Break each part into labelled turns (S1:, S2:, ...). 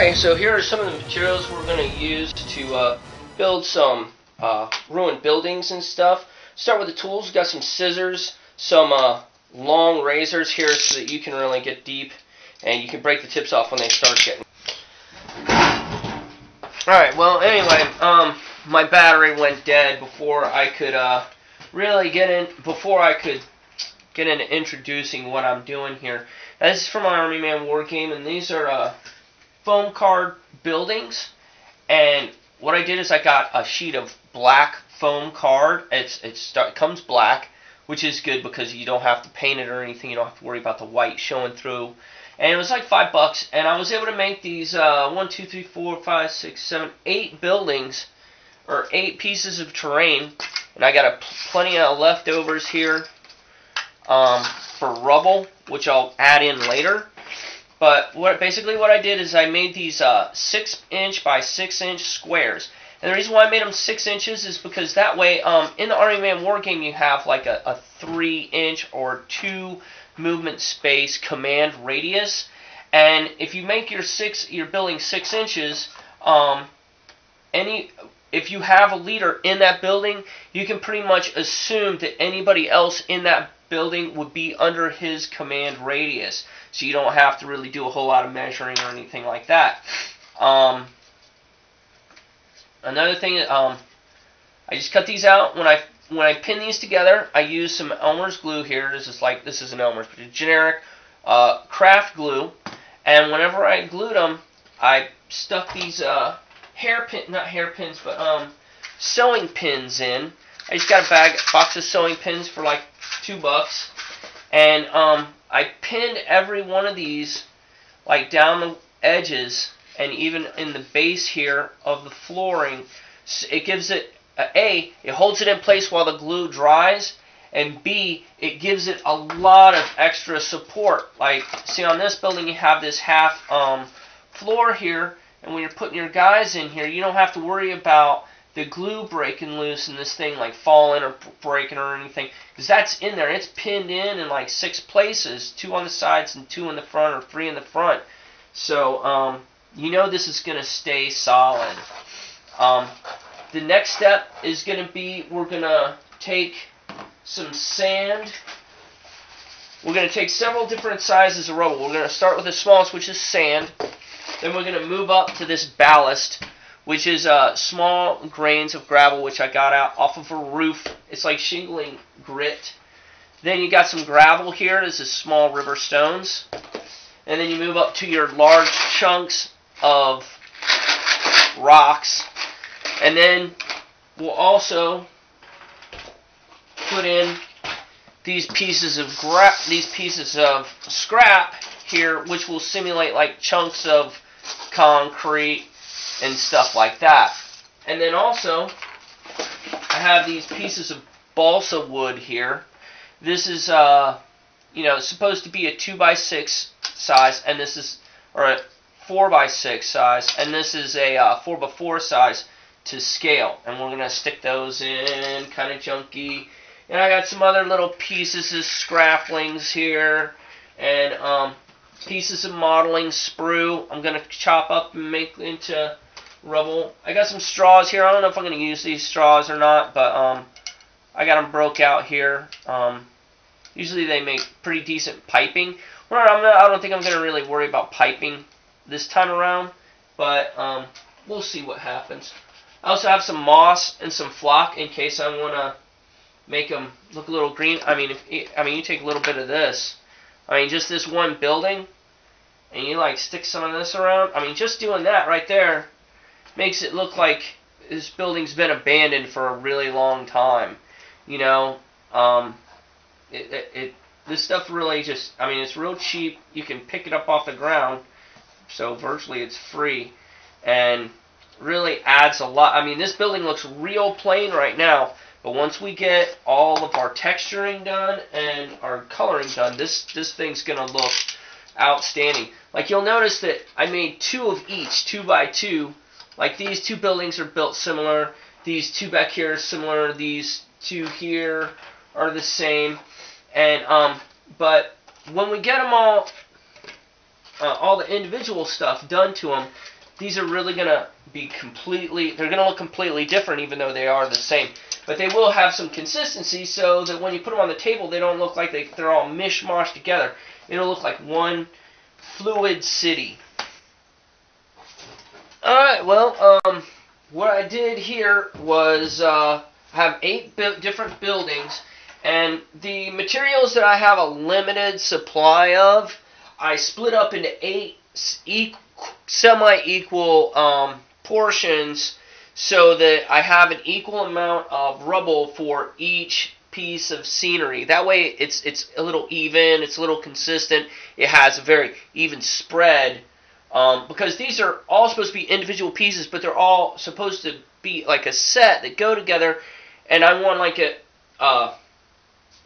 S1: Alright, so here are some of the materials we're going to use to build some ruined buildings and stuff. Start with the tools. We've got some scissors, some long razors here so that you can really get deep and you can break the tips off when they start getting. Alright, well anyway, my battery went dead before I could really get into introducing what I'm doing here. Now, this is from my Army Man War Game, and these are foam card buildings. And what I did is I got a sheet of black foam card. It comes black, which is good because you don't have to paint it or anything. You don't have to worry about the white showing through. And it was like $5, and I was able to make these 1, 2, 3, 4, 5, 6, 7, 8 buildings, or 8 pieces of terrain. And I got plenty of leftovers here for rubble, which I'll add in later. But basically what I did is I made these 6-inch by 6-inch squares. And the reason why I made them 6 inches is because that way, in the Army Man War Game, you have like a 3-inch or 2 movement space command radius. And if you make your building 6 inches, if you have a leader in that building, you can pretty much assume that anybody else in that building would be under his command radius. So you don't have to really do a whole lot of measuring or anything like that. Another thing, I just cut these out. When I pin these together, I use some Elmer's glue here. This is an Elmer's, but a generic craft glue. And whenever I glued them, I stuck these sewing pins in. I just got a box of sewing pins for like $2, and I pinned every one of these like down the edges and even in the base here of the flooring. It gives it A, it holds it in place while the glue dries, and B, it gives it a lot of extra support. Like, see, on this building you have this half floor here, and when you're putting your guys in here, you don't have to worry about the glue breaking loose and this thing like falling or breaking or anything, because that's in there. It's pinned in like 6 places, 2 on the sides and 2 in the front, or 3 in the front. So you know this is going to stay solid. The next step is going to be, we're going to take some sand. We're going to take several different sizes of rubble. We're going to start with the smallest, which is sand. Then we're going to move up to this ballast, which is small grains of gravel, which I got out off of a roof. It's like shingling grit. Then you got some gravel here. This is small river stones. And then you move up to your large chunks of rocks. And then we'll also put in these pieces of scrap here, which will simulate like chunks of concrete and stuff like that. And then also, I have these pieces of balsa wood here. This is, supposed to be a 2x6 size, and this is, or a 4x6 size, and this is a 4x4 size to scale. And we're gonna stick those in, kind of junky. And I got some other little pieces of scraplings here, and pieces of modeling sprue. I'm gonna chop up and make into rubble. I got some straws here. I don't know if I'm going to use these straws or not, but I got them broke out here. Usually they make pretty decent piping. Well, I don't think I'm going to really worry about piping this time around, but we'll see what happens. I also have some moss and some flock in case I want to make them look a little green. You take a little bit of this. Just this one building, and you like stick some of this around. Just doing that right there makes it look like this building's been abandoned for a really long time. This stuff really just, it's real cheap. You can pick it up off the ground, so virtually it's free, and really adds a lot. This building looks real plain right now, but once we get all of our texturing done and our coloring done, this thing's gonna look outstanding. Like, you'll notice that I made 2 of each, 2x2. Like, these 2 buildings are built similar. These 2 back here are similar. These 2 here are the same. And but when we get them all the individual stuff done to them, these are really going to be they're going to look completely different even though they are the same. But they will have some consistency so that when you put them on the table, they don't look like they're all mishmashed together. It'll look like one fluid city. Alright, well, what I did here was have 8 different buildings, and the materials that I have a limited supply of, I split up into 8 semi-equal portions so that I have an equal amount of rubble for each piece of scenery. That way it's a little even, it's a little consistent, it has a very even spread, because these are all supposed to be individual pieces, but they're all supposed to be like a set that go together, and I want like a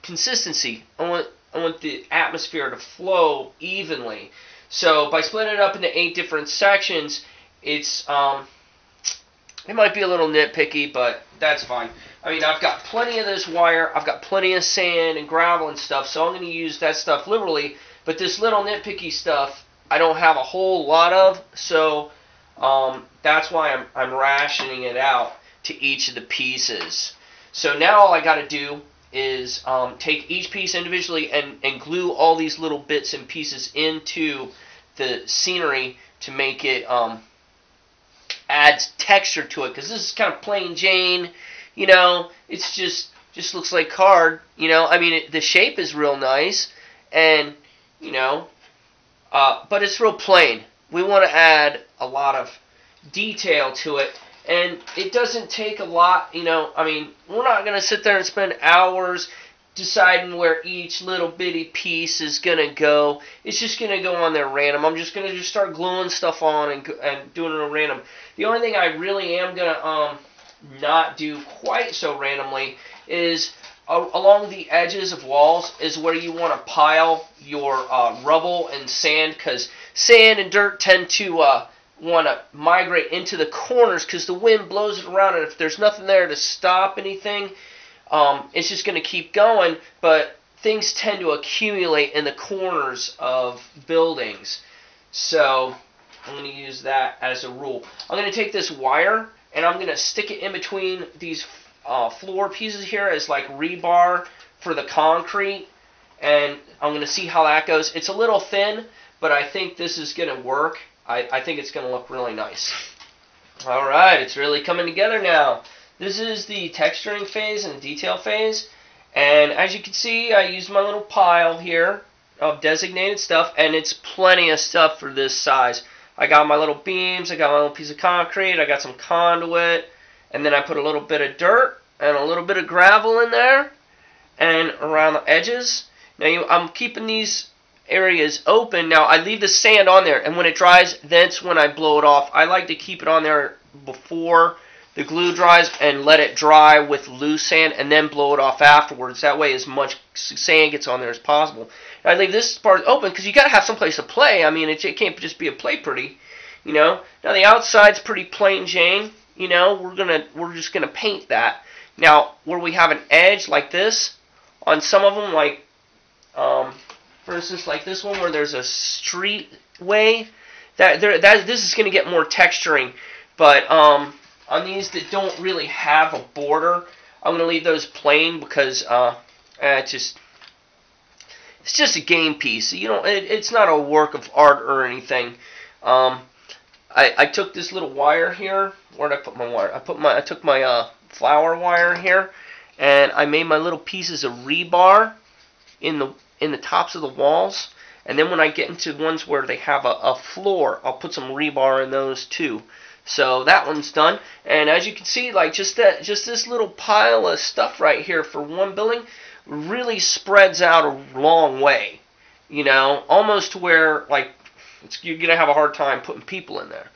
S1: consistency. I want the atmosphere to flow evenly. So by splitting it up into 8 different sections, it's it might be a little nitpicky, but that's fine. I mean, I've got plenty of this wire, I've got plenty of sand and gravel and stuff, so I'm going to use that stuff liberally, but this little nitpicky stuff I don't have a whole lot of, so that's why I'm rationing it out to each of the pieces. So now all I got to do is take each piece individually and glue all these little bits and pieces into the scenery to make it adds texture to it, because this is kind of plain Jane, you know, it's just looks like card, you know. I mean, the shape is real nice, and you know, but it's real plain. We want to add a lot of detail to it, and it doesn't take a lot, you know. I mean, we're not going to sit there and spend hours deciding where each little bitty piece is going to go. It's just going to go on there random. I'm just going to start gluing stuff on and doing it random. The only thing I really am going to not do quite so randomly is along the edges of walls is where you want to pile your rubble and sand, because sand and dirt tend to want to migrate into the corners because the wind blows it around, and if there's nothing there to stop anything, it's just going to keep going, but things tend to accumulate in the corners of buildings. So I'm going to use that as a rule. I'm going to take this wire and I'm going to stick it in between these floor pieces here as like rebar for the concrete, and I'm going to see how that goes. It's a little thin, but I think this is going to work. I think it's going to look really nice. Alright, it's really coming together now. This is the texturing phase and the detail phase, and as you can see, I used my little pile here of designated stuff, and it's plenty of stuff for this size. I got my little beams, I got my little piece of concrete, I got some conduit, and then I put a little bit of dirt and a little bit of gravel in there and around the edges. Now I'm keeping these areas open. Now I leave the sand on there, and when it dries, that's when I blow it off. I like to keep it on there before the glue dries and let it dry with loose sand and then blow it off afterwards. That way as much sand gets on there as possible. And I leave this part open because you got to have some place to play. I mean, it can't just be a play pretty, you know. Now the outside's pretty plain Jane, you know. We're just gonna paint that. Now where we have an edge like this on some of them, like for instance like this one where there's a street way, this is gonna get more texturing, but on these that don't really have a border, I'm going to leave those plain because it's just a game piece. You know, it's not a work of art or anything. I took this little wire here. Where did I put my wire? I took my flower wire here, and I made my little pieces of rebar in the tops of the walls. And then when I get into ones where they have a floor, I'll put some rebar in those too. So that one's done, and as you can see, like just this little pile of stuff right here for one building really spreads out a long way, you know, almost to where like you're gonna have a hard time putting people in there.